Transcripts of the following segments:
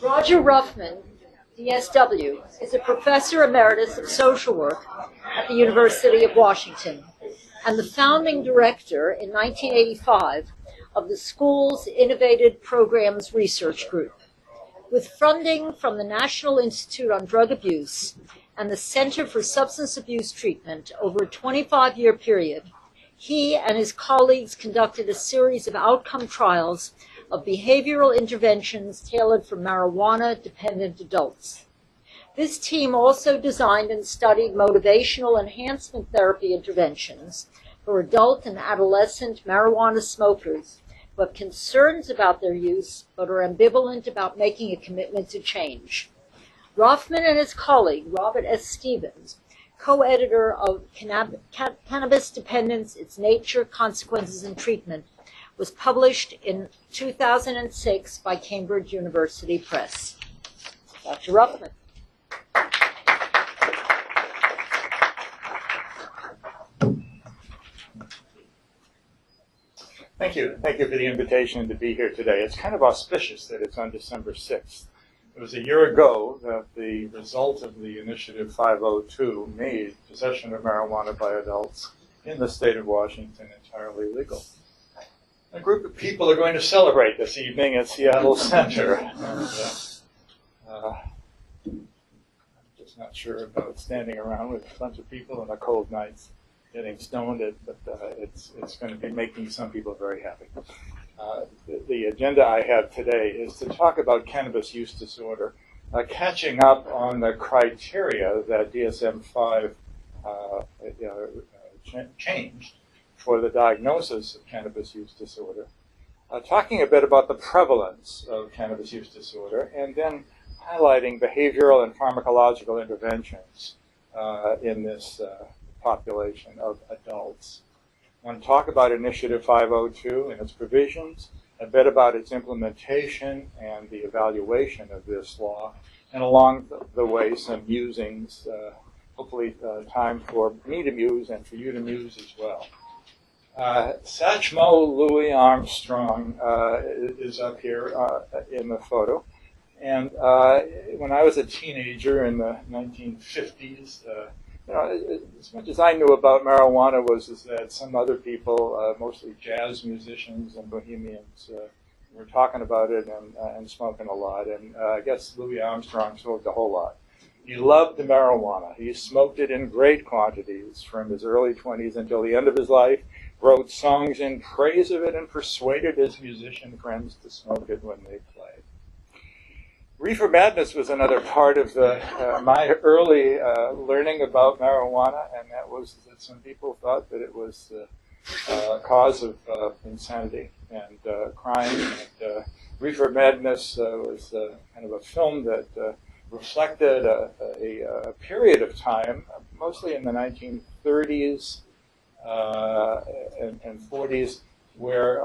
Roger Ruffman, DSW, is a professor emeritus of social work at the University of Washington and the founding director in 1985 of the school's Innovative Programs Research Group. With funding from the National Institute on Drug Abuse and the Center for Substance Abuse Treatment over a 25-year period, he and his colleagues conducted a series of outcome trials of behavioral interventions tailored for marijuana-dependent adults. This team also designed and studied motivational enhancement therapy interventions for adult and adolescent marijuana smokers who have concerns about their use but are ambivalent about making a commitment to change. Ruffman and his colleague, Robert S. Stevens, co-editor of Cannabis Dependence, Its Nature, Consequences, and Treatment, was published in 2006 by Cambridge University Press. Dr. Ruffman. Thank you. Thank you for the invitation to be here today. It's kind of auspicious that it's on December 6th. It was a year ago that the result of the Initiative 502 made possession of marijuana by adults in the state of Washington entirely legal. A group of people are going to celebrate this evening at Seattle Center. And, I'm just not sure about standing around with a bunch of people on a cold night getting stoned, but it's going to be making some people very happy. The agenda I have today is to talk about cannabis use disorder, catching up on the criteria that DSM V changed for the diagnosis of cannabis use disorder, talking a bit about the prevalence of cannabis use disorder, and then highlighting behavioral and pharmacological interventions in this population of adults. I want to talk about Initiative 502 and its provisions, a bit about its implementation and the evaluation of this law, and along the way some musings, hopefully time for me to muse and for you to muse as well. Satchmo Louis Armstrong is up here in the photo. And when I was a teenager in the 1950s, as much as I knew about marijuana was that some other people, mostly jazz musicians and bohemians, were talking about it and smoking a lot. And I guess Louis Armstrong smoked a whole lot. He loved the marijuana. He smoked it in great quantities from his early 20s until the end of his life, wrote songs in praise of it, and persuaded his musician friends to smoke it when they played. Reefer madness was another part of my early learning about marijuana, and that was that some people thought that it was the cause of insanity and crime. And Reefer Madness was kind of a film that reflected a period of time, mostly in the 1930s and 40s, where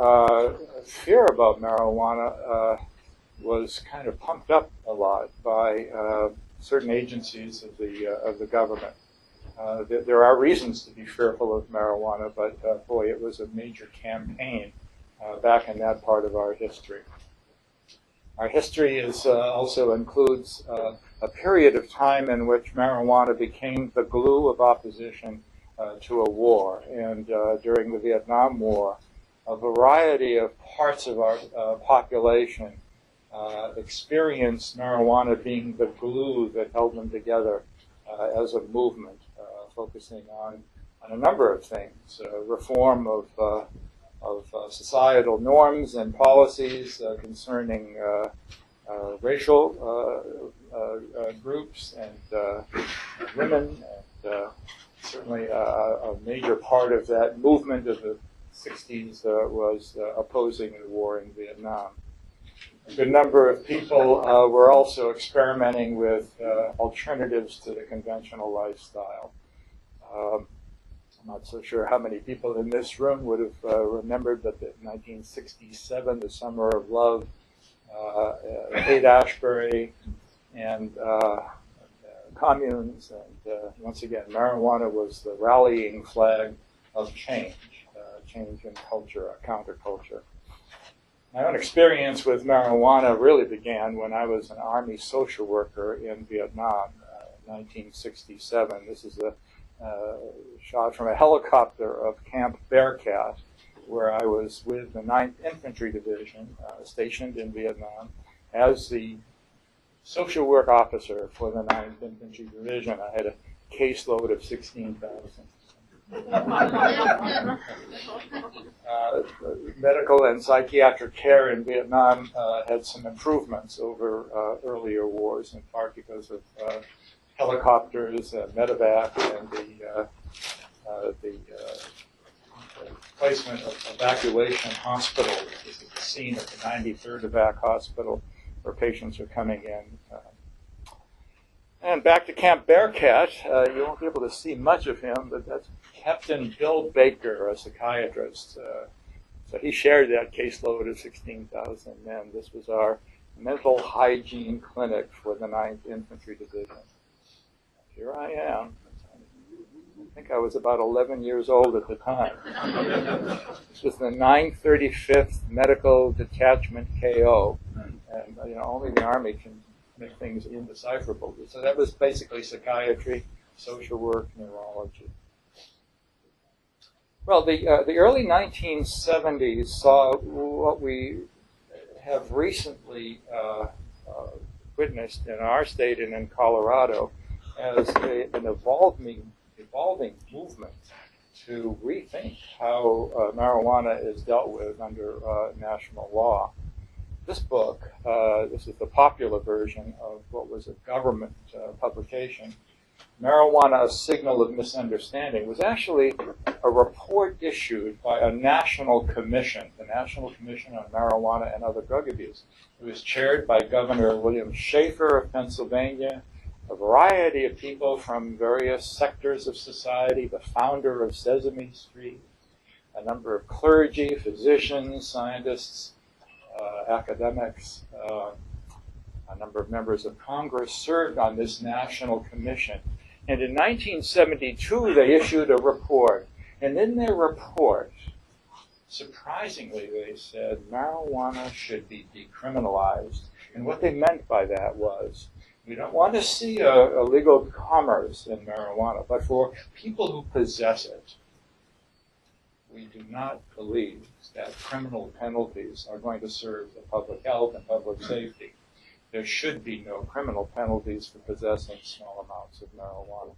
fear about marijuana was kind of pumped up a lot by certain agencies of the government. There are reasons to be fearful of marijuana, but boy, it was a major campaign back in that part of our history. Our history also includes a period of time in which marijuana became the glue of opposition to a war. And during the Vietnam War, a variety of parts of our population experienced marijuana being the glue that held them together as a movement, focusing on a number of things: reform of societal norms and policies concerning racial groups and women, and certainly a major part of that movement of the 60s was opposing the war in Vietnam. A good number of people were also experimenting with alternatives to the conventional lifestyle. I'm not so sure how many people in this room would have remembered that in 1967, the Summer of Love, Haight-Ashbury, and communes, and once again, marijuana was the rallying flag of change in culture, a counterculture. My own experience with marijuana really began when I was an Army social worker in Vietnam, 1967. This is a shot from a helicopter of Camp Bearcat, where I was with the 9th Infantry Division, stationed in Vietnam, as the social work officer for the 9th Infantry Division. I had a caseload of 16,000. Medical and psychiatric care in Vietnam had some improvements over earlier wars, in part because of helicopters, medevac, and the placement of evacuation hospitals. This is the scene at the 93rd Evac Hospital where patients are coming in. And back to Camp Bearcat, you won't be able to see much of him, but that's Captain Bill Baker, a psychiatrist. So he shared that caseload of 16,000 men. This was our mental hygiene clinic for the 9th Infantry Division. Here I am. I think I was about 11 years old at the time. This was the 935th Medical Detachment KO, and only the Army can make things indecipherable. So that was basically psychiatry, social work, neurology. Well, the early 1970s saw what we have recently witnessed in our state and in Colorado as an evolving movement to rethink how marijuana is dealt with under national law. This book, this is the popular version of what was a government publication, Marijuana, A Signal of Misunderstanding, was actually a report issued by a national commission, the National Commission on Marijuana and Other Drug Abuse. It was chaired by Governor William Schaefer of Pennsylvania, a variety of people from various sectors of society, the founder of Sesame Street, a number of clergy, physicians, scientists, academics, a number of members of Congress served on this national commission. And in 1972, they issued a report. And in their report, surprisingly, they said marijuana should be decriminalized. And what they meant by that was, we don't want to see a legal commerce in marijuana, but for people who possess it, we do not believe that criminal penalties are going to serve the public health and public safety. There should be no criminal penalties for possessing small amounts of marijuana.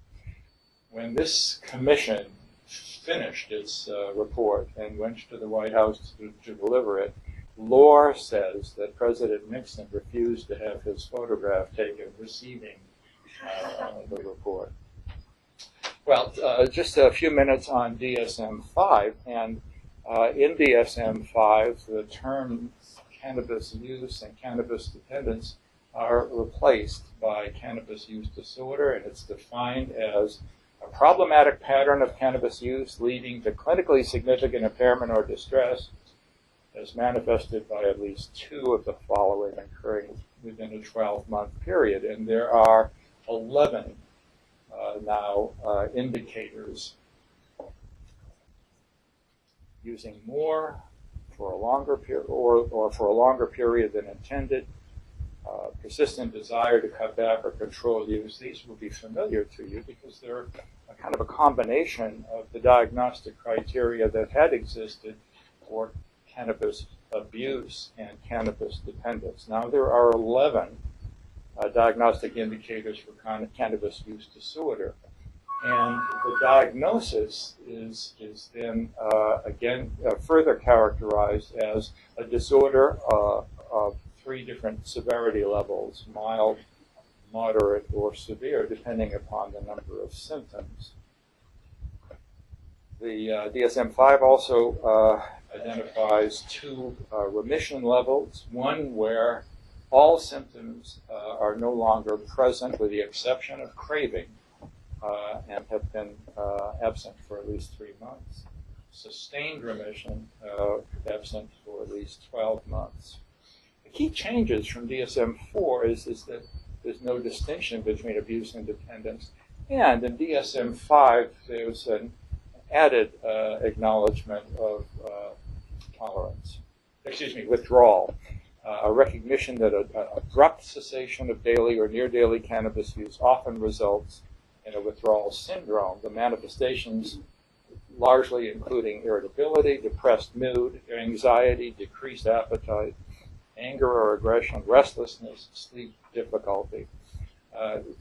When this commission finished its report and went to the White House to deliver it, lore says that President Nixon refused to have his photograph taken receiving the report. Well, just a few minutes on DSM V, and in DSM V, the term cannabis use and cannabis dependence are replaced by cannabis use disorder, and it's defined as a problematic pattern of cannabis use leading to clinically significant impairment or distress as manifested by at least two of the following occurring within a 12-month period. And there are 11 now indicators: using more for a longer period or for a longer period than intended, persistent desire to cut back or control use. These will be familiar to you because they're a kind of a combination of the diagnostic criteria that had existed for cannabis abuse and cannabis dependence. Now there are 11 diagnostic indicators for cannabis use disorder. And the diagnosis is then, again, further characterized as a disorder of three different severity levels: mild, moderate, or severe, depending upon the number of symptoms. The DSM-5 also identifies two remission levels, one where all symptoms are no longer present with the exception of craving and have been absent for at least 3 months. Sustained remission, absent for at least 12 months. The key changes from DSM-4 is that there's no distinction between abuse and dependence. And in DSM-5, there's an added acknowledgement of tolerance. withdrawal. A recognition that an abrupt cessation of daily or near daily cannabis use often results in a withdrawal syndrome. The manifestations largely including irritability, depressed mood, anxiety, decreased appetite, anger or aggression, restlessness, sleep difficulty.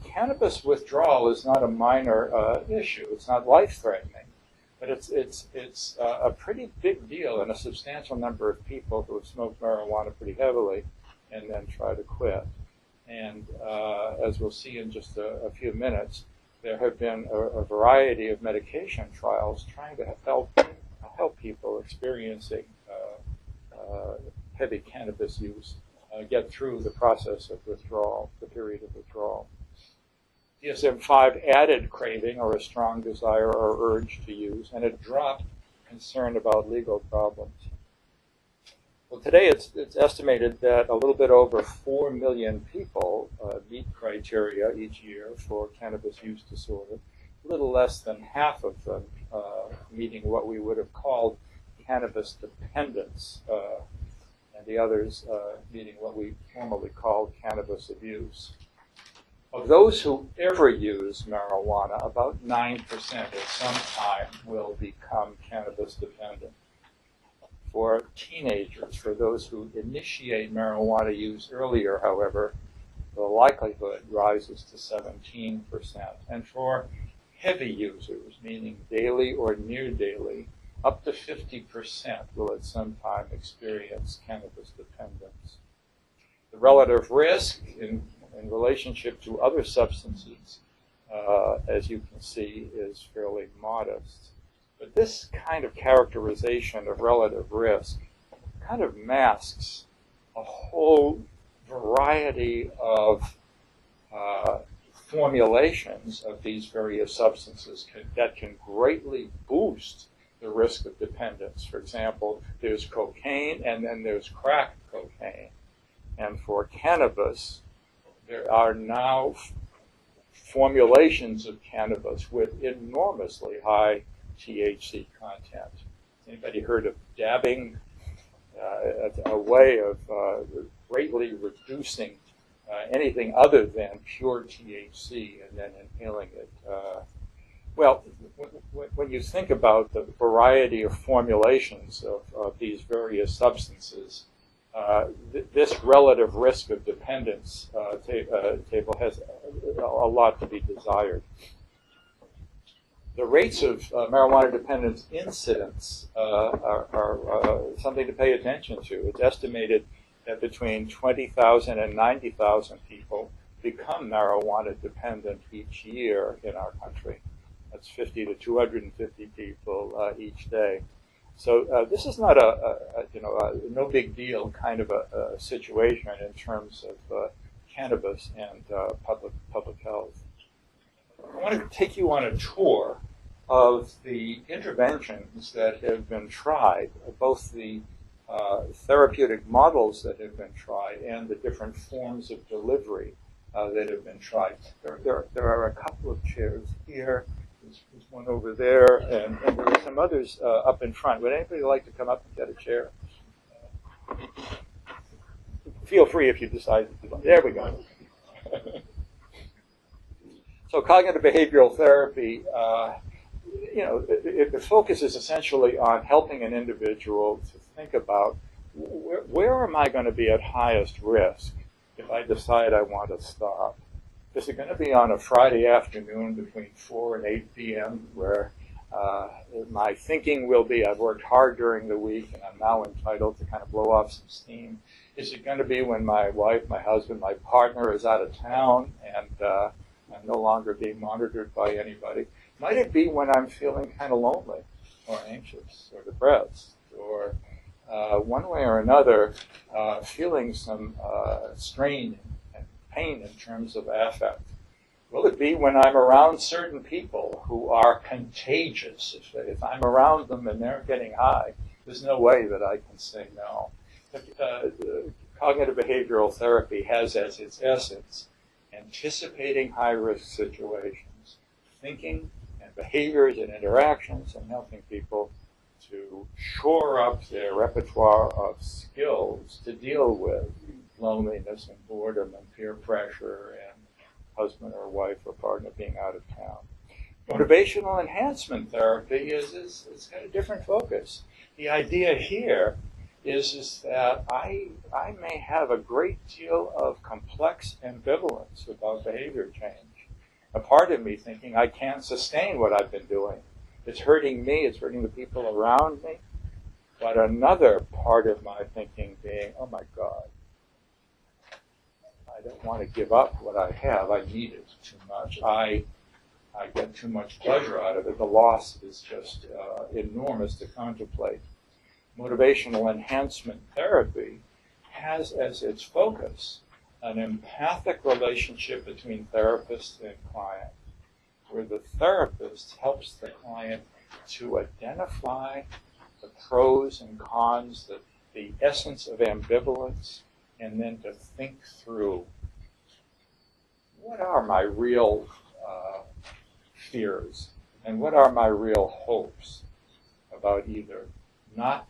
Cannabis withdrawal is not a minor issue. It's not life-threatening, but it's a pretty big deal in a substantial number of people who have smoked marijuana pretty heavily and then try to quit. And as we'll see in just a few minutes, there have been a variety of medication trials trying to help people experiencing heavy cannabis use get through the process of withdrawal, the period of withdrawal. DSM V added craving or a strong desire or urge to use, and it dropped concern about legal problems. Well, today it's estimated that a little bit over 4 million people meet criteria each year for cannabis use disorder. A little less than half of them meeting what we would have called cannabis dependence, and the others meeting what we formerly called cannabis abuse. Of those who ever use marijuana, about 9% at some time will become cannabis dependent. For teenagers, for those who initiate marijuana use earlier, however, the likelihood rises to 17%. And for heavy users, meaning daily or near daily, up to 50% will at some time experience cannabis dependence. The relative risk in relationship to other substances, as you can see, is fairly modest. But this kind of characterization of relative risk kind of masks a whole variety of formulations of these various substances that can greatly boost the risk of dependence. For example, there's cocaine and then there's crack cocaine. And for cannabis, there are now formulations of cannabis with enormously high THC content. Anybody heard of dabbing? A way of greatly reducing anything other than pure THC and then inhaling it. Well, when you think about the variety of formulations of these various substances, this relative risk of dependence table has a lot to be desired. The rates of marijuana dependence incidence are something to pay attention to. It's estimated that between 20,000 and 90,000 people become marijuana dependent each year in our country. That's 50 to 250 people each day. So this is not a no big deal kind of a situation in terms of cannabis and public health. I want to take you on a tour of the interventions that have been tried, both the therapeutic models that have been tried and the different forms of delivery that have been tried. There are a couple of chairs here. There's one over there, and there are some others up in front. Would anybody like to come up and get a chair? Feel free if you decide. There we go. So cognitive behavioral therapy, the focus is essentially on helping an individual to think about where am I going to be at highest risk if I decide I want to stop. Is it going to be on a Friday afternoon between 4 and 8 p.m. where my thinking will be I've worked hard during the week and I'm now entitled to kind of blow off some steam? Is it going to be when my wife, my husband, my partner is out of town and I'm no longer being monitored by anybody? Might it be when I'm feeling kind of lonely or anxious or depressed or one way or another feeling some strain and pain in terms of affect? Will it be when I'm around certain people who are contagious? If I'm around them and they're getting high, there's no way that I can say no. Cognitive behavioral therapy has as its essence anticipating high-risk situations, thinking and behaviors and interactions, and helping people to shore up their repertoire of skills to deal with loneliness and boredom and peer pressure and husband or wife or partner being out of town. Motivational enhancement therapy is got a different focus. The idea here is that I may have a great deal of complex ambivalence about behavior change. A part of me thinking I can't sustain what I've been doing. It's hurting me, it's hurting the people around me. But another part of my thinking being, oh my God, I don't want to give up what I have. I need it too much. I get too much pleasure out of it. The loss is just enormous to contemplate. Motivational enhancement therapy has as its focus an empathic relationship between therapist and client, where the therapist helps the client to identify the pros and cons, the essence of ambivalence, and then to think through what are my real fears and what are my real hopes about either not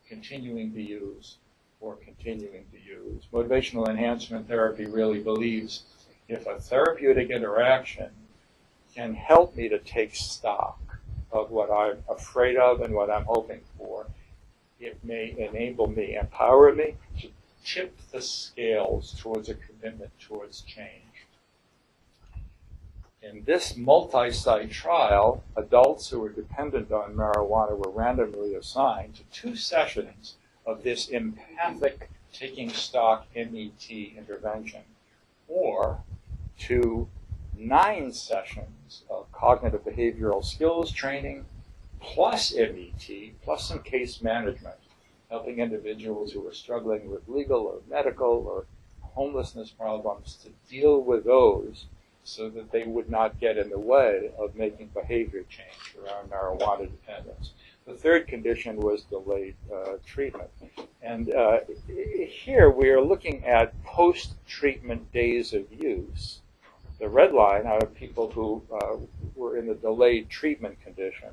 continuing to use or continuing to use. Motivational enhancement therapy really believes if a therapeutic interaction can help me to take stock of what I'm afraid of and what I'm hoping for, it may enable me, empower me to tip the scales towards a commitment towards change. In this multi-site trial, adults who were dependent on marijuana were randomly assigned to 2 sessions of this empathic taking stock MET intervention, or to 9 sessions of cognitive behavioral skills training, plus MET, plus some case management, helping individuals who were struggling with legal or medical or homelessness problems to deal with those so that they would not get in the way of making behavior change around marijuana dependence. The third condition was delayed treatment. And here we are looking at post-treatment days of use. The red line are people who were in the delayed treatment condition.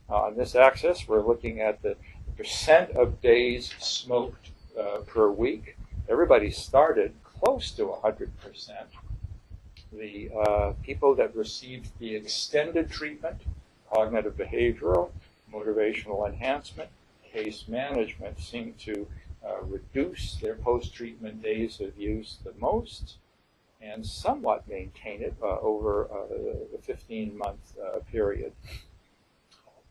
On this axis, we're looking at the percent of days smoked per week. Everybody started close to 100%. The people that received the extended treatment, cognitive behavioral, motivational enhancement, case management, seemed to reduce their post-treatment days of use the most and somewhat maintain it over a 15-month period.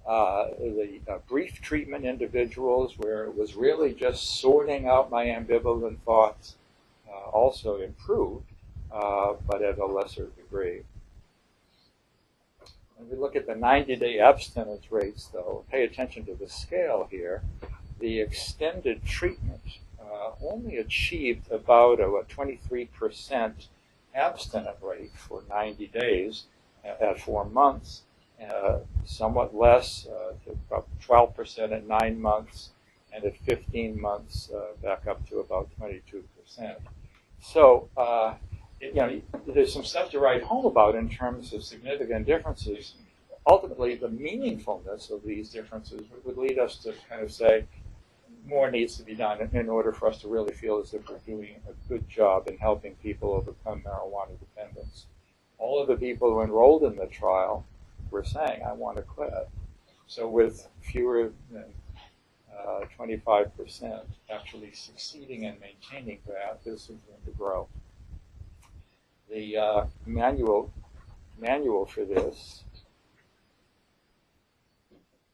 The brief treatment individuals, where it was really just sorting out my ambivalent thoughts, also improved, but at a lesser degree. When we look at the 90-day abstinence rates, though, pay attention to the scale here. The extended treatment only achieved about a 23% abstinent rate for 90 days at 4 months, somewhat less, to about 12% at 9 months, and at 15 months back up to about 22%. So, there's some stuff to write home about in terms of significant differences. Ultimately, the meaningfulness of these differences would lead us to kind of say more needs to be done in order for us to really feel as if we're doing a good job in helping people overcome marijuana dependence. All of the people who enrolled in the trial were saying, I want to quit. So with fewer than 25% actually succeeding in maintaining that, this is going to grow. The manual for this.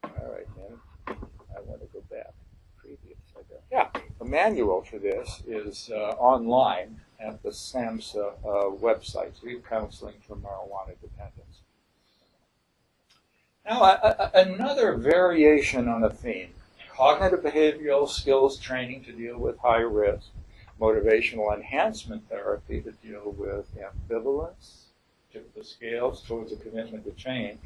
All right, then. I want to go back. Previous. Yeah, the manual for this is online at the SAMHSA website, Sleep Counseling for Marijuana Dependence. Now, another variation on a theme: cognitive behavioral skills training to deal with high risk, motivational enhancement therapy to deal with ambivalence, tip the scales towards a commitment to change,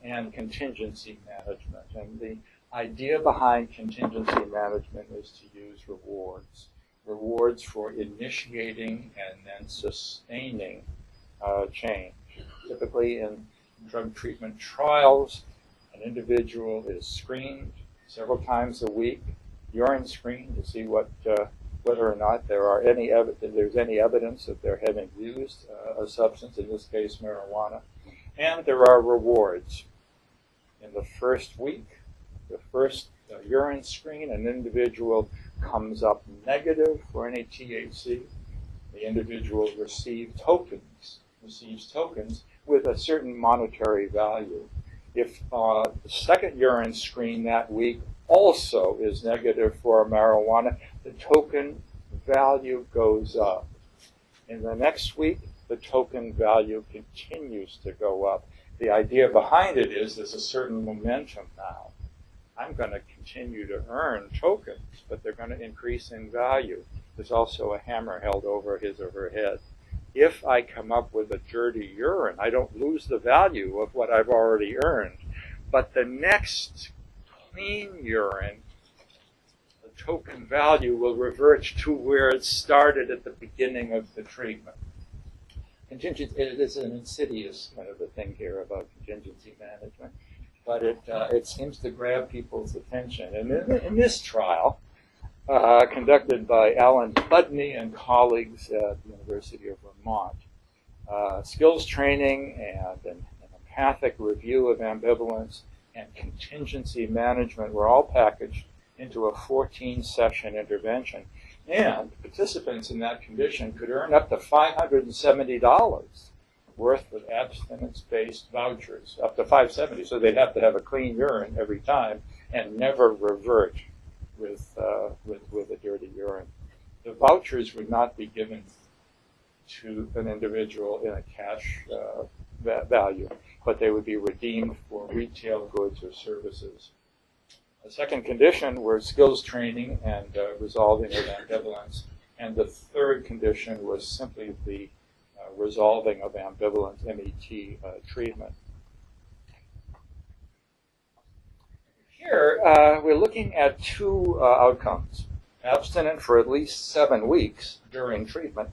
and contingency management. And the idea behind contingency management is to use rewards for initiating and then sustaining change. Typically in drug treatment trials, An individual is screened several times a week, urine screened to see whether or not there's any evidence that they're having used a substance, in this case marijuana. And there are rewards. In the first week, the first urine screen, an individual comes up negative for any THC. The individual receives tokens with a certain monetary value. If the second urine screen that week also is negative for marijuana, the token value goes up. In the next week, the token value continues to go up. The idea behind it is there's a certain momentum now. I'm going to continue to earn tokens, but they're going to increase in value. There's also a hammer held over his or her head. If I come up with a dirty urine, I don't lose the value of what I've already earned. But the next clean urine, the token value will revert to where it started at the beginning of the treatment. It is an insidious kind of a thing here about contingency management, but it seems to grab people's attention. And in this trial, conducted by Alan Budney and colleagues at the University of Vermont, skills training and an empathic review of ambivalence and contingency management were all packaged into a 14-session intervention. And participants in that condition could earn up to $570 worth of abstinence-based vouchers, up to $570. So they'd have to have a clean urine every time and never revert with a dirty urine. The vouchers would not be given to an individual in a cash value, but they would be redeemed for retail goods or services. The second condition were skills training and resolving of ambivalence. And the third condition was simply the resolving of ambivalence, MET treatment. Here, we're looking at two outcomes: abstinent for at least 7 weeks during treatment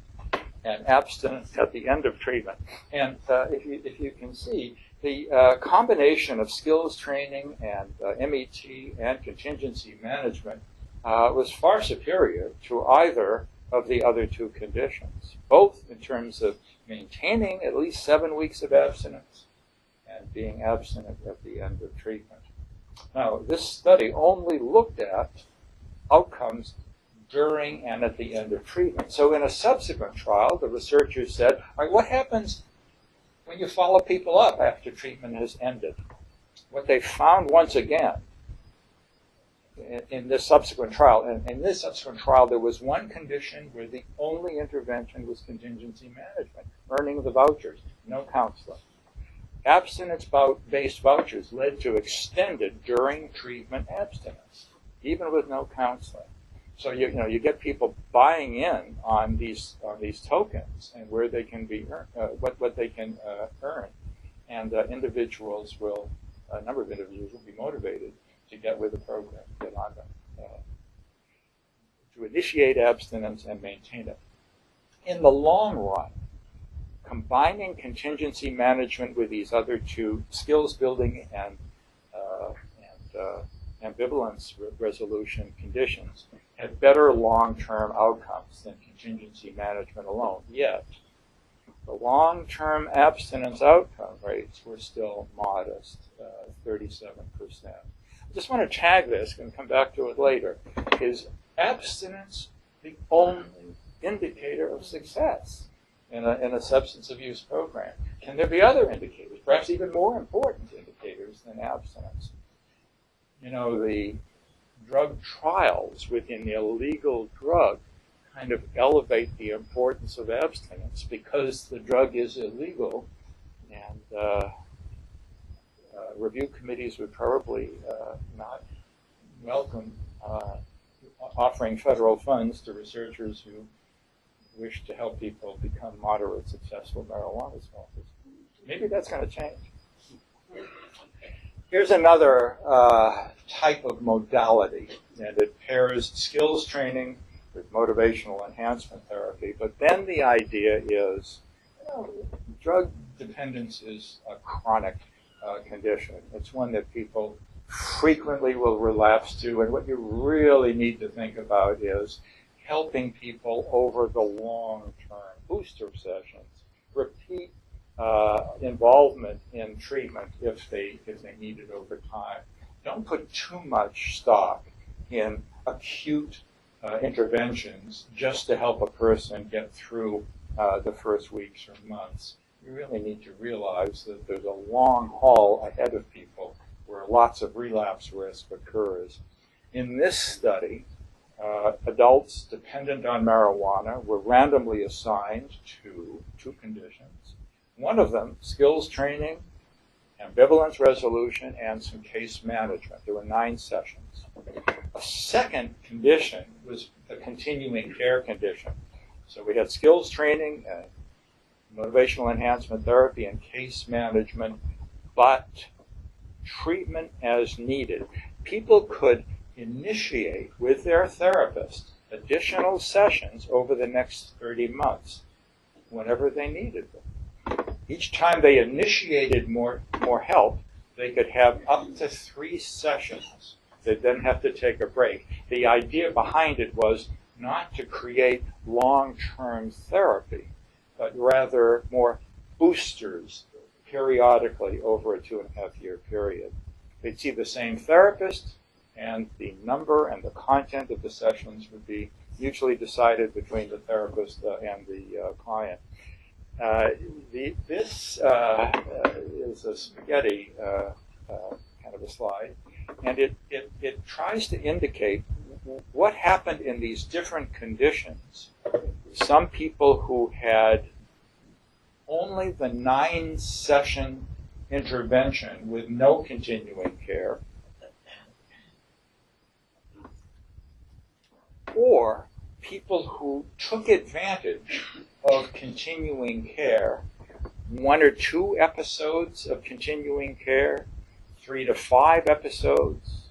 and abstinent at the end of treatment. And if you can see, the combination of skills training and MET and contingency management was far superior to either of the other two conditions, both in terms of maintaining at least 7 weeks of abstinence and being abstinent at the end of treatment. Now, this study only looked at outcomes during and at the end of treatment. So in a subsequent trial, the researchers said, all right, what happens when you follow people up after treatment has ended? What they found once again in this subsequent trial, and in this subsequent trial there was one condition where the only intervention was contingency management, earning the vouchers, no counseling. Abstinence-based vouchers led to extended during treatment abstinence, even with no counseling. So you get people buying in on these tokens and where they can be what they can earn, and a number of individuals will be motivated to get with the program, get on them, to initiate abstinence and maintain it. In the long run, combining contingency management with these other two, skills building and ambivalence resolution conditions, had better long-term outcomes than contingency management alone. Yet, the long-term abstinence outcome rates were still modest, 37%. I just want to tag this and come back to it later. Is abstinence the only indicator of success in a substance abuse program? Can there be other indicators, perhaps even more important indicators than abstinence? The drug trials within the illegal drug kind of elevate the importance of abstinence because the drug is illegal, and review committees would probably not welcome offering federal funds to researchers who wish to help people become moderate, successful marijuana smokers. Maybe that's going to change. Here's another type of modality, and it pairs skills training with motivational enhancement therapy. But then the idea is, drug dependence is a chronic condition. It's one that people frequently will relapse to, and what you really need to think about is helping people over the long term. Booster sessions, repeat involvement in treatment if they need it over time. Don't put too much stock in acute interventions just to help a person get through the first weeks or months. You really need to realize that there's a long haul ahead of people where lots of relapse risk occurs. In this study, adults dependent on marijuana were randomly assigned to two conditions. One of them, skills training, ambivalence resolution, and some case management. There were 9 sessions. A second condition was a continuing care condition. So we had skills training, motivational enhancement therapy, and case management, but treatment as needed. People could initiate with their therapist additional sessions over the next 30 months whenever they needed them. Each time they initiated more help, they could have up to 3 sessions. They'd then have to take a break. The idea behind it was not to create long-term therapy, but rather more boosters periodically over a 2.5-year period. They'd see the same therapist, and the number and the content of the sessions would be mutually decided between the therapist and the client. This is a spaghetti kind of a slide, and it tries to indicate what happened in these different conditions. Some people who had only the 9-session intervention with no continuing care, or people who took advantage of continuing care, 1 or 2 episodes of continuing care, 3 to 5 episodes,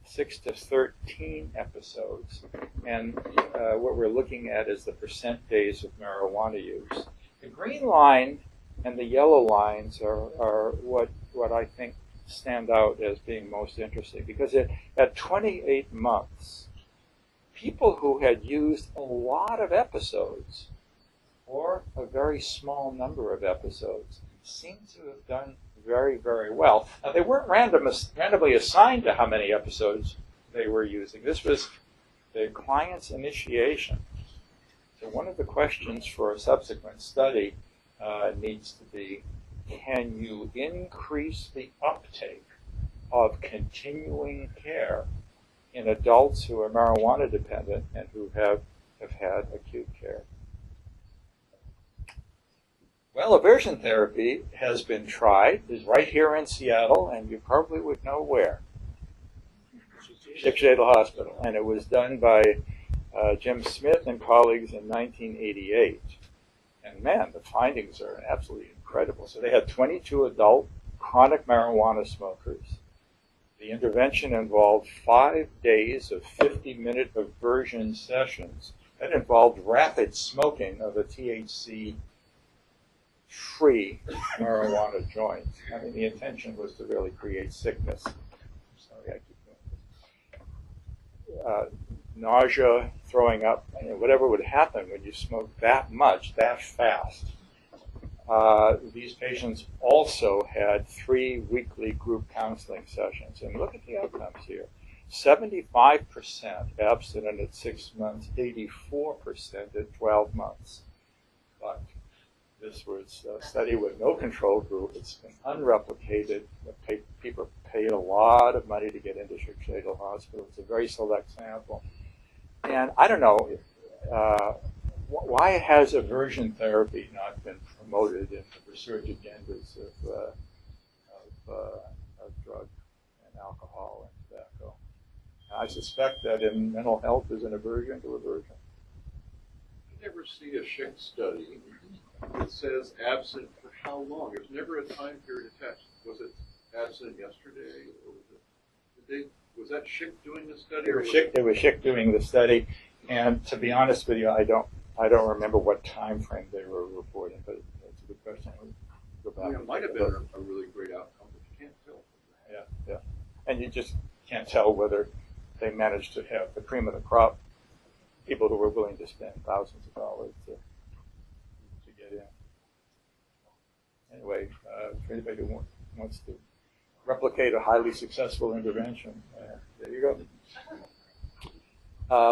6 to 13 episodes. And what we're looking at is the % days of marijuana use. The green line and the yellow lines are what I think stand out as being most interesting, because at 28 months, people who had used a lot of episodes or a very small number of episodes seem to have done very, very well. Now, they weren't randomly assigned to how many episodes they were using. This was the client's initiation. So one of the questions for a subsequent study needs to be, can you increase the uptake of continuing care in adults who are marijuana dependent and who have had acute care? Well, aversion therapy has been tried. It's right here in Seattle, and you probably would know where. Shadle Hospital. And it was done by Jim Smith and colleagues in 1988. And man, the findings are absolutely incredible. So they had 22 adult chronic marijuana smokers. The intervention involved 5 days of 50-minute aversion sessions. That involved rapid smoking of a THC-free marijuana joint. I mean, the intention was to really create sickness. I'm sorry, I keep doing this. Nausea, throwing up, whatever would happen when you smoke that much, that fast. These patients also had 3 weekly group counseling sessions. And look at the outcomes here. 75% abstinent at 6 months, 84% at 12 months. But this was a study with no control group. It's been unreplicated. People paid a lot of money to get into Shadle Hospital. It's a very select sample. And I don't know, why has aversion therapy not been promoted in the research agendas of drug and alcohol and tobacco? I suspect that in mental health there's an aversion to aversion. I never see a SHIC study that says absent for how long. There's never a time period attached. Was it absent yesterday, or was that SHIC doing the study? It was SHIC doing the study, and to be honest with you, I don't remember what time frame they were reporting, but that's a good question. go back. I mean, it might have been a really great outcome, but you can't tell from that. Yeah. And you just can't tell whether they managed to have the cream of the crop, people who were willing to spend thousands of dollars to get in. Anyway, for anybody who wants to replicate a highly successful intervention, there you go.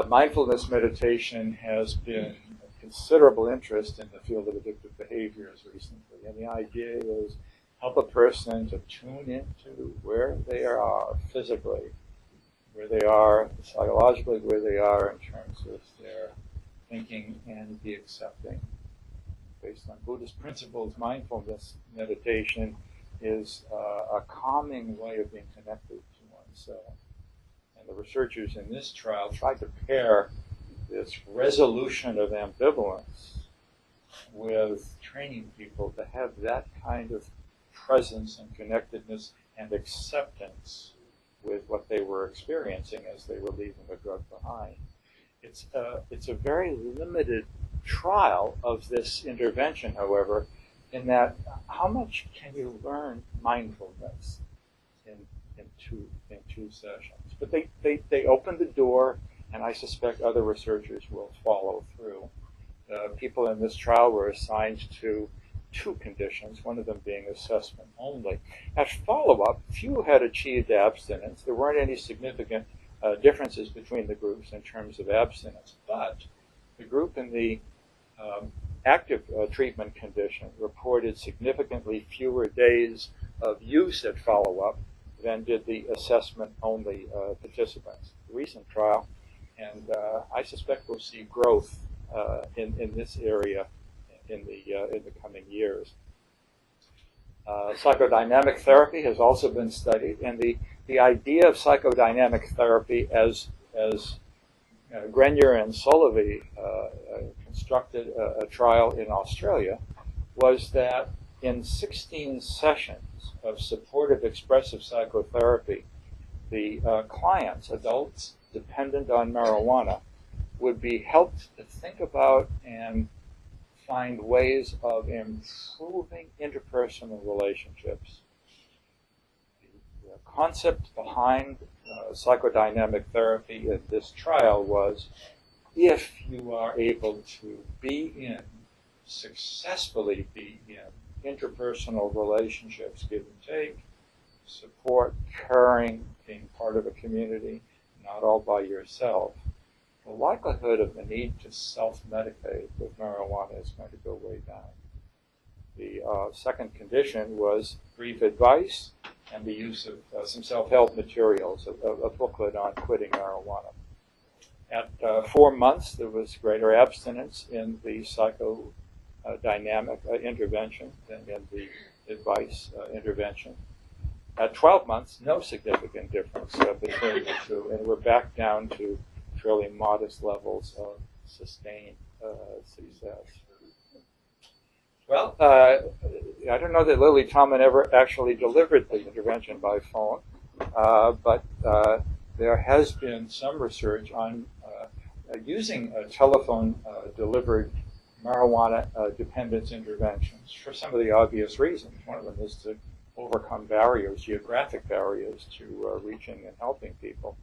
Mindfulness meditation has been of considerable interest in the field of addictive behaviors recently, and the idea is help a person to tune into where they are physically, where they are psychologically, where they are in terms of their thinking, and be accepting. Based on Buddhist principles, mindfulness meditation is a calming way of being connected to oneself. And the researchers in this trial tried to pair this resolution of ambivalence with training people to have that kind of presence and connectedness and acceptance with what they were experiencing as they were leaving the drug behind. It's a very limited trial of this intervention, however, in that how much can you learn mindfulness in two sessions? But they opened the door, and I suspect other researchers will follow through. People in this trial were assigned to 2 conditions, one of them being assessment only. At follow-up, few had achieved abstinence. There weren't any significant differences between the groups in terms of abstinence, but the group in the active treatment condition reported significantly fewer days of use at follow-up than did the assessment-only participants. Recent trial, and I suspect we'll see growth in this area in the coming years. Psychodynamic therapy has also been studied, and the idea of psychodynamic therapy as Grenier and Solovey constructed a trial in Australia was that in 16 sessions of supportive expressive psychotherapy, the clients, adults dependent on marijuana, would be helped to think about and find ways of improving interpersonal relationships. The concept behind psychodynamic therapy in this trial was, if you are able to successfully be in interpersonal relationships, give and take, support, caring, being part of a community, not all by yourself, the likelihood of the need to self-medicate with marijuana is going to go way down. The second condition was brief advice and the use of some self-help materials, a booklet on quitting marijuana. At 4 months, there was greater abstinence in the psychodynamic intervention than in the advice intervention. At 12 months, no significant difference between the two, and we're back down to fairly modest levels of sustained success. Well, I don't know that Lily Tomlin ever actually delivered the intervention by phone, but there has been some research on using telephone-delivered marijuana dependence interventions for some of the obvious reasons. One of them is to overcome barriers, geographic barriers to reaching and helping people.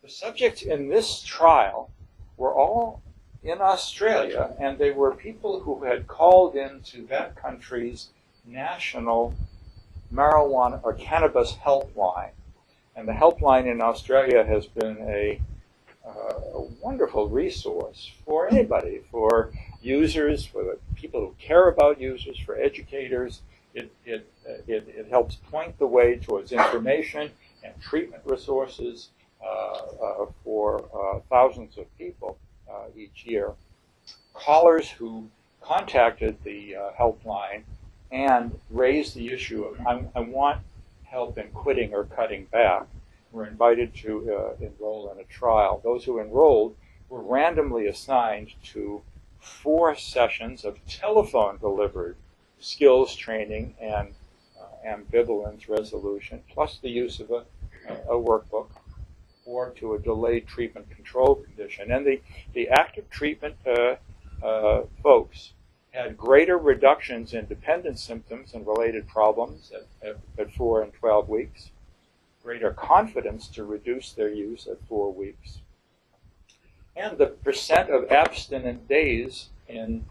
The subjects in this trial were all in Australia, and they were people who had called into that country's national marijuana or cannabis helpline. And the helpline in Australia has been a wonderful resource for anybody, for users, for the people who care about users, for educators. It helps point the way towards information and treatment resources for thousands of people each year. Callers who contacted the helpline and raised the issue of, I want help in quitting or cutting back, were invited to enroll in a trial. Those who enrolled were randomly assigned to 4 sessions of telephone-delivered skills training and ambivalence resolution, plus the use of a workbook, or to a delayed treatment control condition. And the active treatment folks had great greater reductions in dependence symptoms and related problems at 4 and 12 weeks, greater confidence to reduce their use at 4 weeks, and the percent of abstinent days in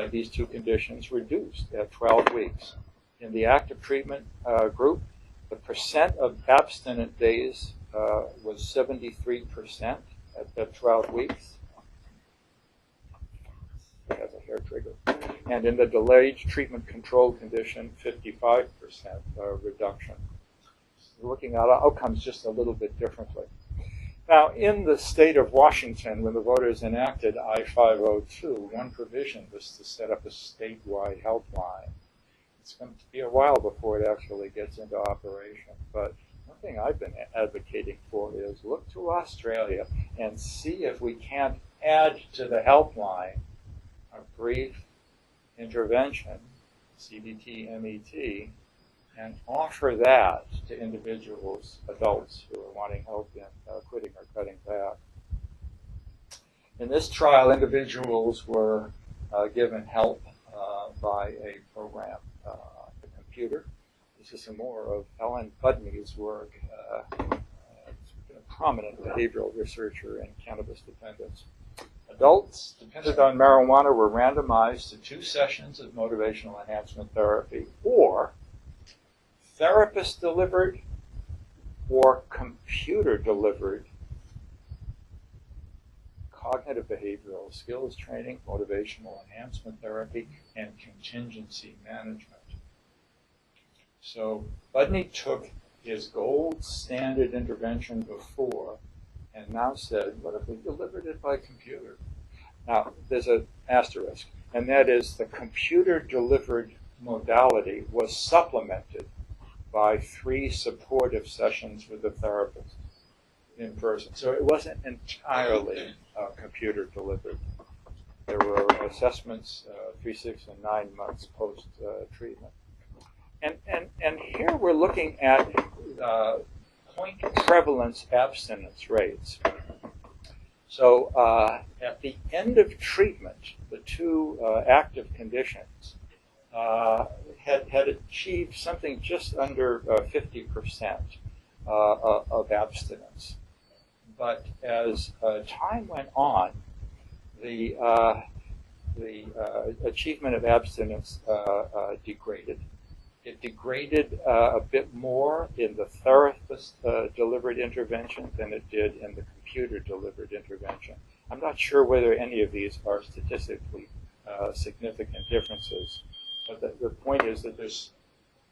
these two conditions reduced at 12 weeks. In the active treatment group, the percent of abstinent days was 73% at 12 weeks. It has a hair trigger. And in the delayed treatment control condition, 55% reduction. We're looking at outcomes just a little bit differently. Now, in the state of Washington, when the voters enacted I-502, one provision was to set up a statewide helpline. It's going to be a while before it actually gets into operation. But one thing I've been advocating for is look to Australia and see if we can't add to the helpline a brief intervention, CBT, MET, and offer that to individuals, adults who are wanting help in quitting or cutting back. In this trial, individuals were given help by a program, the computer. This is some more of Ellen Budney's work. She's been a prominent behavioral researcher in cannabis dependence. Adults dependent on marijuana were randomized to 2 sessions of motivational enhancement therapy, or therapist-delivered or computer-delivered cognitive behavioral skills training, motivational enhancement therapy, and contingency management. So Budney took his gold standard intervention before and now said, what if we delivered it by computer? Now, there's an asterisk, and that is the computer-delivered modality was supplemented by 3 supportive sessions with the therapist in person. So it wasn't entirely computer-delivered. There were assessments 3, 6, and 9 months post-treatment. And here we're looking at point prevalence abstinence rates. So at the end of treatment, the 2 active conditions had achieved something just under 50% of abstinence. But as time went on, the achievement of abstinence degraded. It degraded a bit more in the therapist-delivered intervention than it did in the computer-delivered intervention. I'm not sure whether any of these are statistically significant differences, but the point is that there's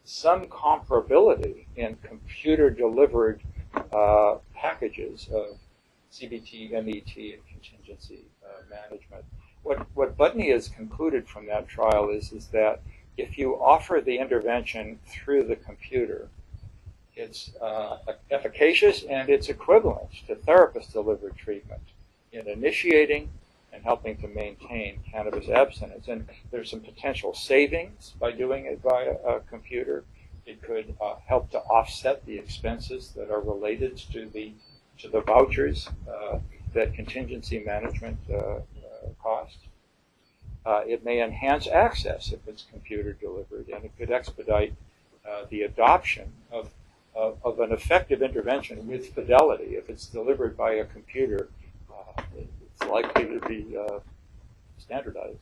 some comparability in computer-delivered packages of CBT, MET, and contingency management. What Budney has concluded from that trial is that if you offer the intervention through the computer, it's efficacious and it's equivalent to therapist-delivered treatment in initiating and helping to maintain cannabis abstinence. And there's some potential savings by doing it via a computer. It could help to offset the expenses that are related to the vouchers that contingency management costs. It may enhance access if it's computer delivered, and it could expedite the adoption of an effective intervention with fidelity. If it's delivered by a computer, it's likely to be standardized.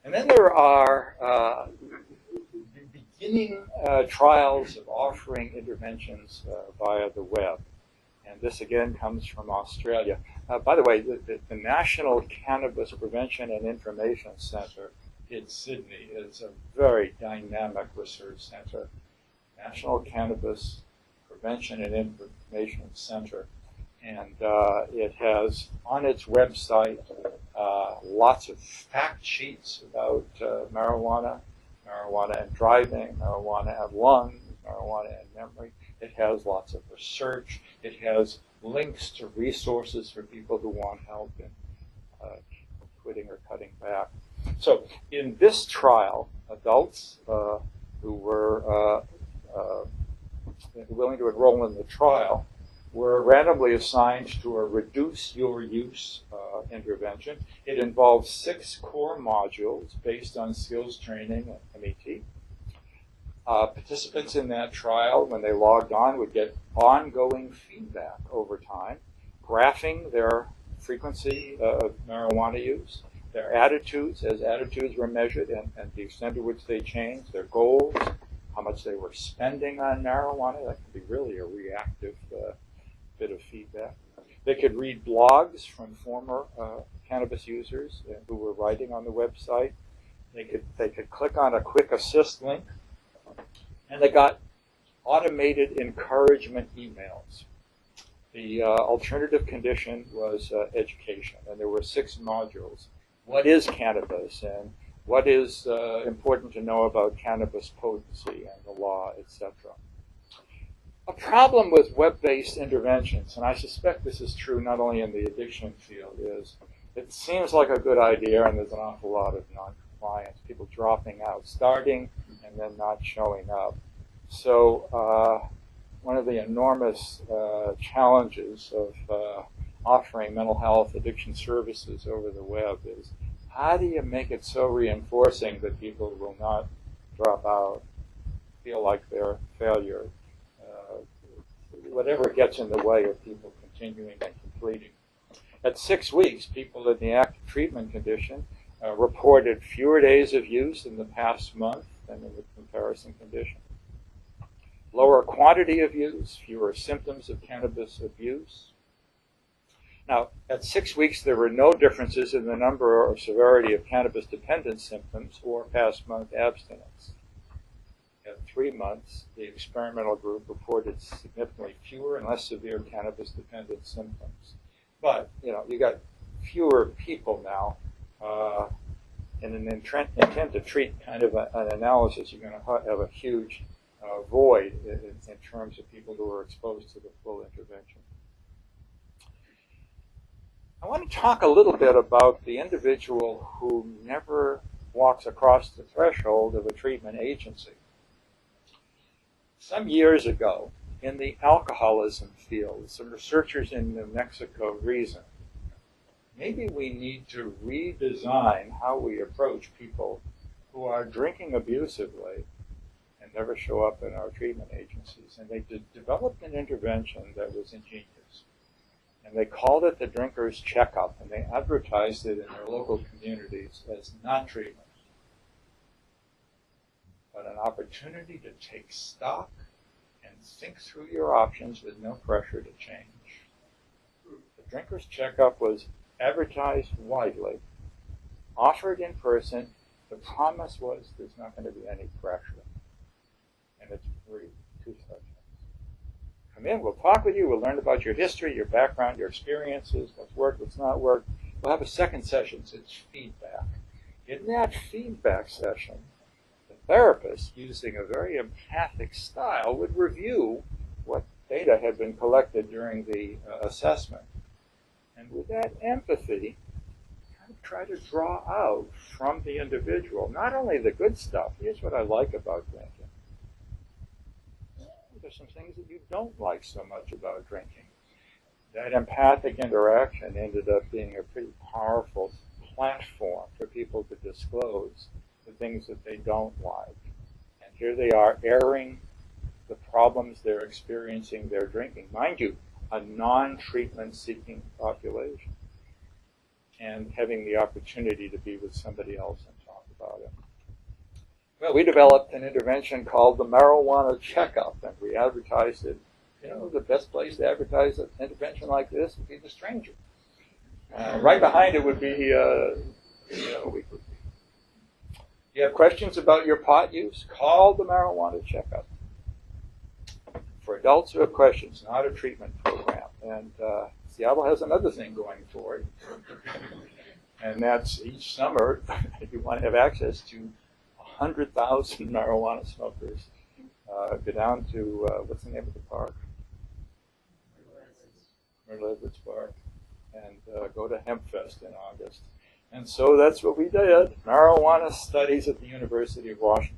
And then there are beginning trials of offering interventions via the web. And this again comes from Australia. By the way, the National Cannabis Prevention and Information Center in Sydney is a very dynamic research center. National Cannabis Prevention and Information Center. And it has on its website lots of fact sheets about marijuana and driving, marijuana and lungs, marijuana and memory. It has lots of research. It has links to resources for people who want help in quitting or cutting back. So in this trial, adults who were willing to enroll in the trial were randomly assigned to a reduce your use intervention. It involved 6 core modules based on skills training at MET. Participants in that trial, when they logged on, would get ongoing feedback over time, graphing their frequency of marijuana use, their attitudes, as attitudes were measured, and the extent to which they changed, their goals, how much they were spending on marijuana. That could be really a reactive bit of feedback. They could read blogs from former cannabis users who were writing on the website. They could click on a quick assist link, and they got automated encouragement emails. The alternative condition was education, and there were 6 modules. What is cannabis, and what is important to know about cannabis potency and the law, etc. A problem with web-based interventions, and I suspect this is true not only in the addiction field, is it seems like a good idea, and there's an awful lot of non-compliance, people dropping out, starting, and then not showing up. So one of the enormous challenges of offering mental health addiction services over the web is, how do you make it so reinforcing that people will not drop out, feel like they're a failure, whatever gets in the way of people continuing and completing. At 6 weeks, people in the active treatment condition reported fewer days of use in the past month than in the comparison condition. Lower quantity of use, fewer symptoms of cannabis abuse. Now, at 6 weeks, there were no differences in the number or severity of cannabis-dependent symptoms or past month abstinence. At 3 months, the experimental group reported significantly fewer and less severe cannabis-dependent symptoms. But, you got fewer people now. In an intent to treat kind of an analysis, you're going to have a huge void in terms of people who are exposed to the full intervention. I want to talk a little bit about the individual who never walks across the threshold of a treatment agency. Some years ago, in the alcoholism field, some researchers in New Mexico reasoned, maybe we need to redesign how we approach people who are drinking abusively and never show up in our treatment agencies. And they developed an intervention that was ingenious. And they called it the Drinker's Checkup, and they advertised it in their local communities as not treatment, but an opportunity to take stock and think through your options with no pressure to change. The Drinker's Checkup was advertised widely, offered in person. The promise was there's not going to be any pressure. And it's free, 2 sessions. Come in, we'll talk with you, we'll learn about your history, your background, your experiences, what's worked, what's not worked. We'll have a second session, so it's feedback. In that feedback session, the therapist, using a very empathic style, would review what data had been collected during the assessment. And with that empathy, kind of try to draw out from the individual not only the good stuff. Here's what I like about drinking. There's some things that you don't like so much about drinking. That empathic interaction ended up being a pretty powerful platform for people to disclose the things that they don't like. And here they are airing the problems they're experiencing their drinking. Mind you, a non-treatment seeking population, and having the opportunity to be with somebody else and talk about it. Well, we developed an intervention called the Marijuana Checkup, and we advertised it. The best place to advertise an intervention like this would be the Stranger. Right behind it would be Weekly. You have questions about your pot use? Call the Marijuana Checkup. For adults who have questions, not a treatment program. And Seattle has another thing going for it. And that's each summer, you want to have access to 100,000 marijuana smokers. Go down to, what's the name of the park? Merlevitz Park. And go to Hempfest in August. And so that's what we did. Marijuana studies at the University of Washington.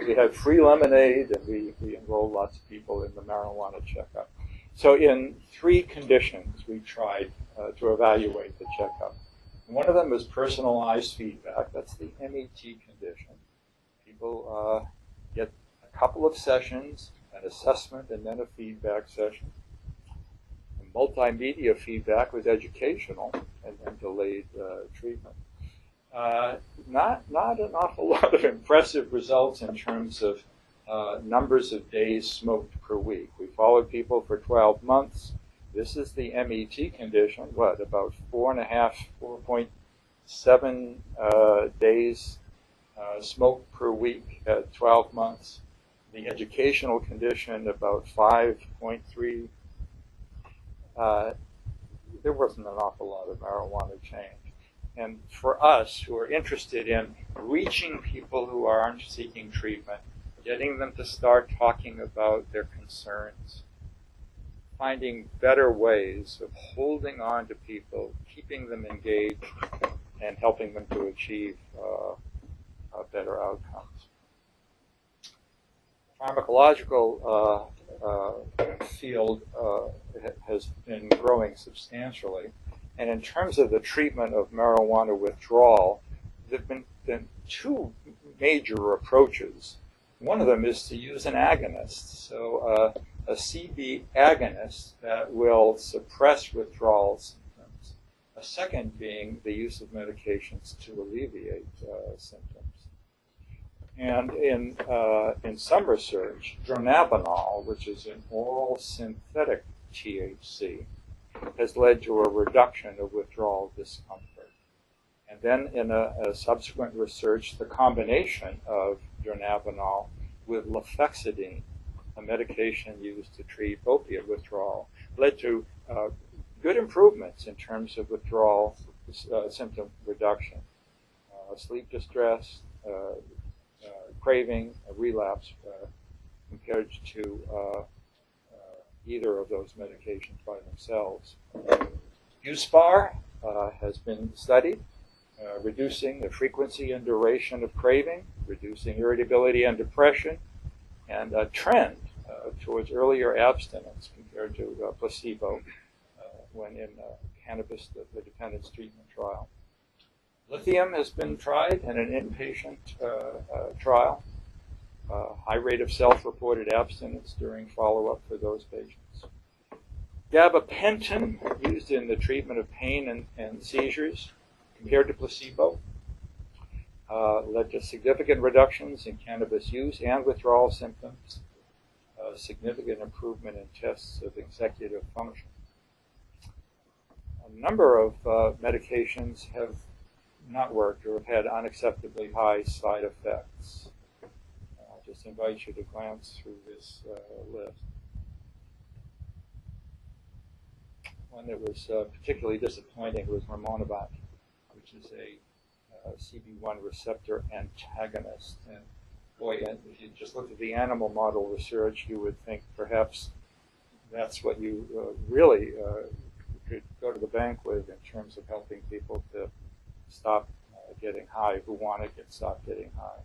We had free lemonade, and we enrolled lots of people in the Marijuana Checkup. So in 3 conditions we tried to evaluate the checkup. One of them is personalized feedback. That's the MET condition. People get a couple of sessions, an assessment, and then a feedback session. The multimedia feedback was educational and then delayed treatment. Not an awful lot of impressive results in terms of numbers of days smoked per week. We followed people for 12 months. This is the MET condition, about 4.7 days smoked per week at 12 months. The educational condition, about 5.3. There wasn't an awful lot of marijuana change. And for us who are interested in reaching people who aren't seeking treatment, getting them to start talking about their concerns, finding better ways of holding on to people, keeping them engaged, and helping them to achieve better outcomes. Pharmacological field has been growing substantially. And in terms of the treatment of marijuana withdrawal, there have been 2 major approaches. One of them is to use an agonist, so a CB agonist that will suppress withdrawal symptoms. A second being the use of medications to alleviate symptoms. And in some research, dronabinol, which is an oral synthetic THC, has led to a reduction of withdrawal discomfort. And then in a subsequent research, the combination of dronabinol with lofexidine, a medication used to treat opiate withdrawal, led to good improvements in terms of withdrawal symptom reduction. Sleep distress, craving, relapse compared to either of those medications by themselves. USPAR has been studied, reducing the frequency and duration of craving, reducing irritability and depression, and a trend towards earlier abstinence compared to placebo when in cannabis, the dependence treatment trial. Lithium has been tried in an inpatient trial. High rate of self-reported abstinence during follow-up for those patients. Gabapentin, used in the treatment of pain and seizures, compared to placebo, led to significant reductions in cannabis use and withdrawal symptoms, significant improvement in tests of executive function. A number of medications have not worked or have had unacceptably high side effects. I'll just invite you to glance through this list. One that was particularly disappointing was rimonabant, which is a CB1 receptor antagonist. And boy, if you just look at the animal model research, you would think perhaps that's what you really could go to the bank with in terms of helping people to stop getting high, who want to stop getting high.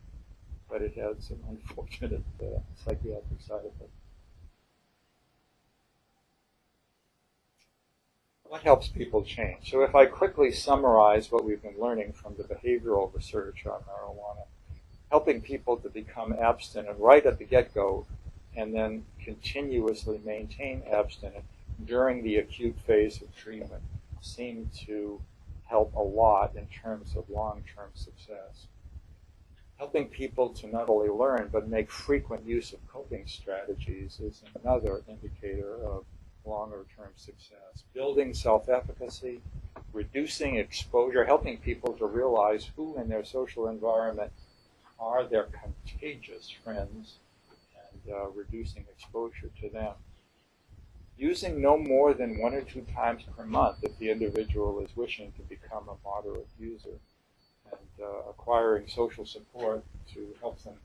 But it had some unfortunate psychiatric side effects. What helps people change? So if I quickly summarize what we've been learning from the behavioral research on marijuana, helping people to become abstinent right at the get-go and then continuously maintain abstinent during the acute phase of treatment seemed to help a lot in terms of long-term success. Helping people to not only learn but make frequent use of coping strategies is another indicator of longer-term success. Building self-efficacy, reducing exposure, helping people to realize who in their social environment are their contagious friends, and reducing exposure to them. Using no more than 1 or 2 times per month if the individual is wishing to become a moderate user, and acquiring social support to help them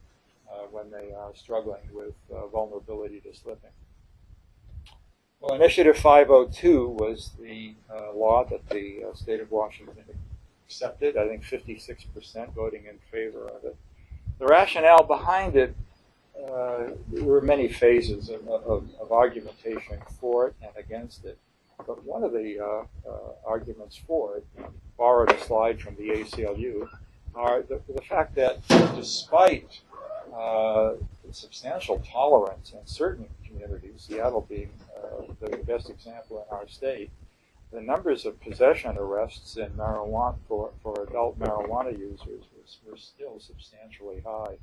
when they are struggling with vulnerability to slipping. Well, Initiative 502 was the law that the state of Washington accepted, I think 56% voting in favor of it. The rationale behind it there were many phases of argumentation for it and against it. But one of the arguments for it, borrowed a slide from the ACLU, are the fact that despite substantial tolerance in certain communities, Seattle being the best example in our state, the numbers of possession arrests in marijuana for adult marijuana users were still substantially high.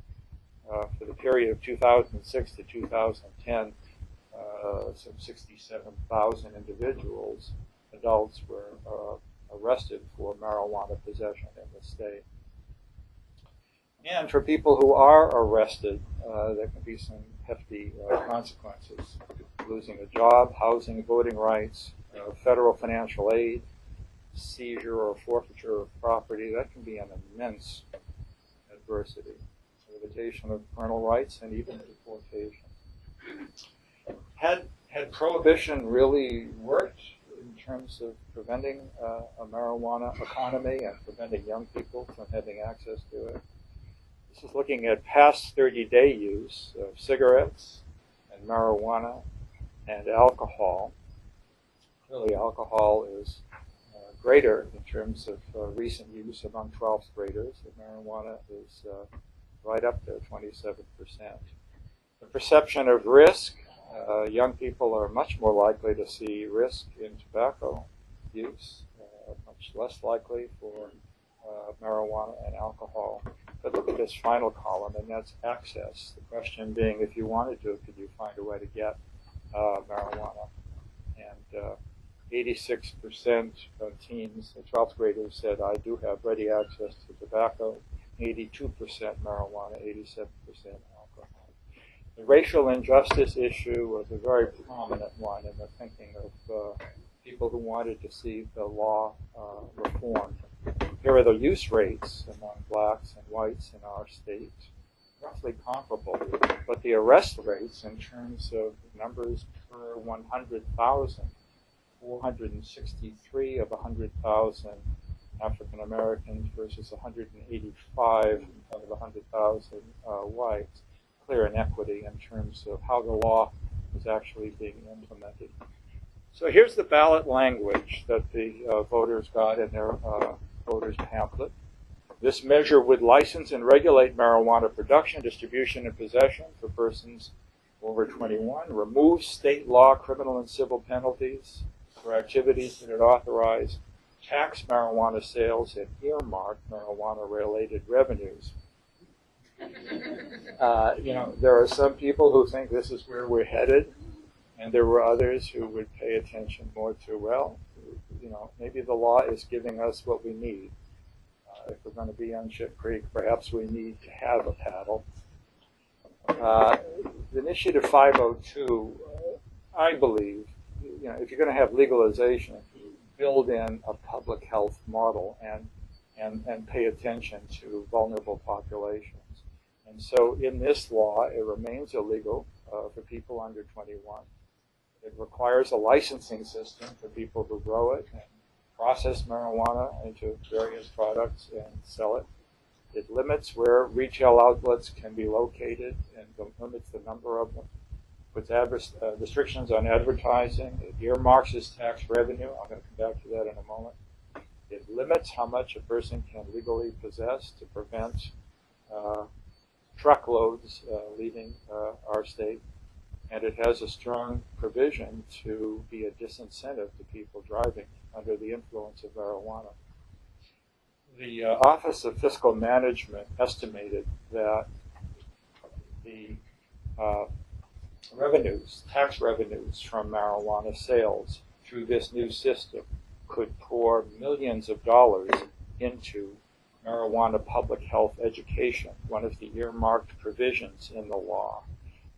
For the period of 2006 to 2010, some 67,000 individuals, adults, were arrested for marijuana possession in the state. And for people who are arrested, there can be some hefty consequences: losing a job, housing, voting rights, federal financial aid, seizure or forfeiture of property. That can be an immense adversity. Limitation of parental rights and even deportation. Had Prohibition really worked in terms of preventing a marijuana economy and preventing young people from having access to it? This is looking at past 30-day use of cigarettes and marijuana and alcohol. Clearly, alcohol is greater in terms of recent use among 12th graders. The marijuana is right up to 27%. The perception of risk, young people are much more likely to see risk in tobacco use, much less likely for marijuana and alcohol. But look at this final column, and that's access. The question being, if you wanted to, could you find a way to get marijuana? And 86% of teens, the 12th graders, said, I do have ready access to tobacco. 82% marijuana, 87% alcohol. The racial injustice issue was a very prominent one in the thinking of people who wanted to see the law reformed. Here are the use rates among blacks and whites in our state, roughly comparable, but the arrest rates in terms of numbers per 100,000, 463 of 100,000 African Americans versus 185 of 100,000 whites. Clear inequity in terms of how the law is actually being implemented. So here's the ballot language that the voters got in their voters' pamphlet. This measure would license and regulate marijuana production, distribution, and possession for persons over 21, remove state law criminal and civil penalties for activities that it authorized, tax marijuana sales, and earmark marijuana-related revenues. There are some people who think this is where we're headed, and there were others who would pay attention more to, well, maybe the law is giving us what we need. If we're going to be on Ship Creek, perhaps we need to have a paddle. The Initiative 502, I believe, if you're going to have legalization, build in a public health model and pay attention to vulnerable populations. And so in this law, it remains illegal for people under 21. It requires a licensing system for people who grow it and process marijuana into various products and sell it. It limits where retail outlets can be located and limits the number of them. Puts restrictions on advertising. It earmarks as tax revenue. I'm going to come back to that in a moment. It limits how much a person can legally possess to prevent truckloads leaving our state. And it has a strong provision to be a disincentive to people driving under the influence of marijuana. The Office of Fiscal Management estimated that the tax revenues from marijuana sales through this new system could pour millions of dollars into marijuana public health education, one of the earmarked provisions in the law,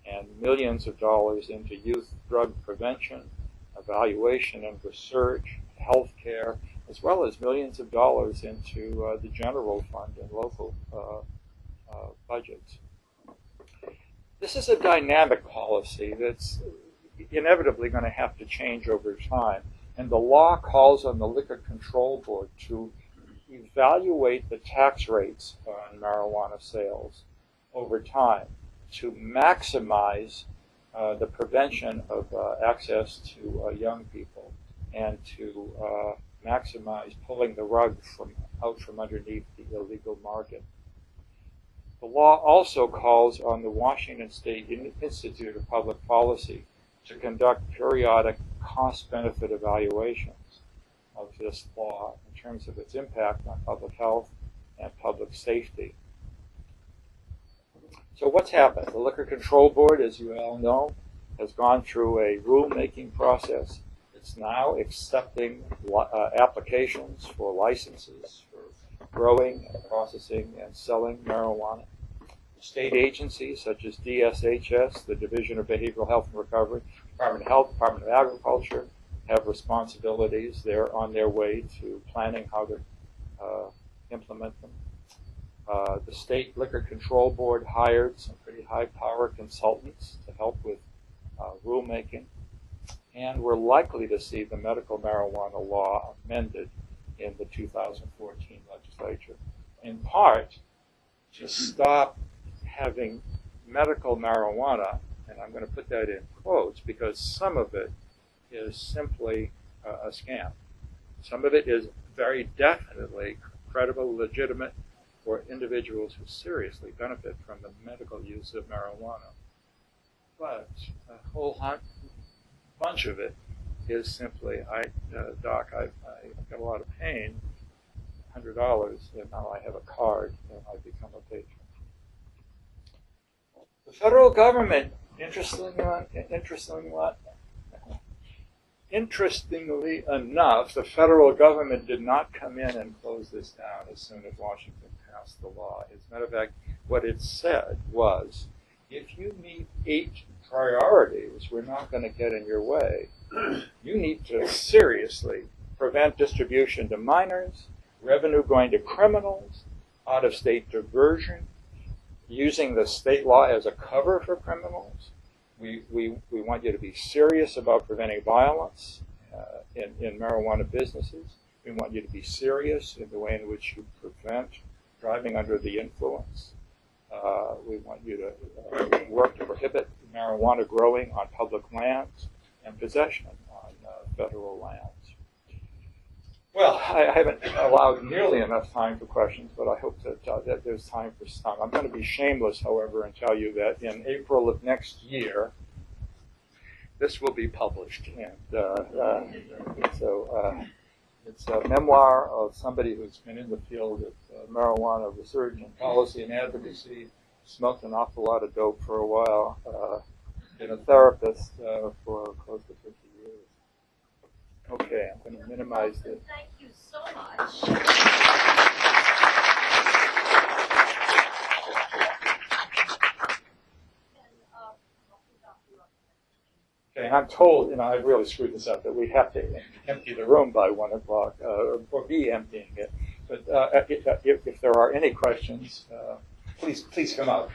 and millions of dollars into youth drug prevention, evaluation and research, health care, as well as millions of dollars into the general fund and local budgets. This is a dynamic policy that's inevitably going to have to change over time. And the law calls on the Liquor Control Board to evaluate the tax rates on marijuana sales over time to maximize the prevention of access to young people and to maximize pulling the rug out from underneath the illegal market. The law also calls on the Washington State Institute of Public Policy to conduct periodic cost-benefit evaluations of this law in terms of its impact on public health and public safety. So what's happened? The Liquor Control Board, as you all know, has gone through a rulemaking process. It's now accepting applications for licenses for growing and processing and selling marijuana. State agencies such as DSHS, the Division of Behavioral Health and Recovery, Department of Health, Department of Agriculture, have responsibilities. They're on their way to planning how to implement them. The State Liquor Control Board hired some pretty high-power consultants to help with rulemaking, and we're likely to see the medical marijuana law amended in the 2014 legislature, in part to stop having medical marijuana, and I'm going to put that in quotes because some of it is simply a scam. Some of it is very definitely credible, legitimate for individuals who seriously benefit from the medical use of marijuana. But a whole bunch of it is simply, Doc, I've got a lot of pain, $100, and now I have a card, and I become a patron. The federal government, interestingly enough, the federal government did not come in and close this down as soon as Washington passed the law. As a matter of fact, what it said was, if you meet 8 priorities, we're not going to get in your way. You need to seriously prevent distribution to minors, revenue going to criminals, out-of-state diversion, using the state law as a cover for criminals. We want you to be serious about preventing violence in marijuana businesses. We want you to be serious in the way in which you prevent driving under the influence. We want you to work to prohibit marijuana growing on public lands and possession on federal lands. Well, I haven't allowed nearly enough time for questions, but I hope that there's time for some. I'm going to be shameless, however, and tell you that in April of next year, this will be published. And so it's a memoir of somebody who's been in the field of marijuana research and policy and advocacy, smoked an awful lot of dope for a while, been a therapist for close to 50 years. Okay, I'm going to minimize this. Thank you so much. Okay, and I'm told, I really screwed this up, that we have to empty the room by 1 o'clock, or be emptying it. But if there are any questions, please come out.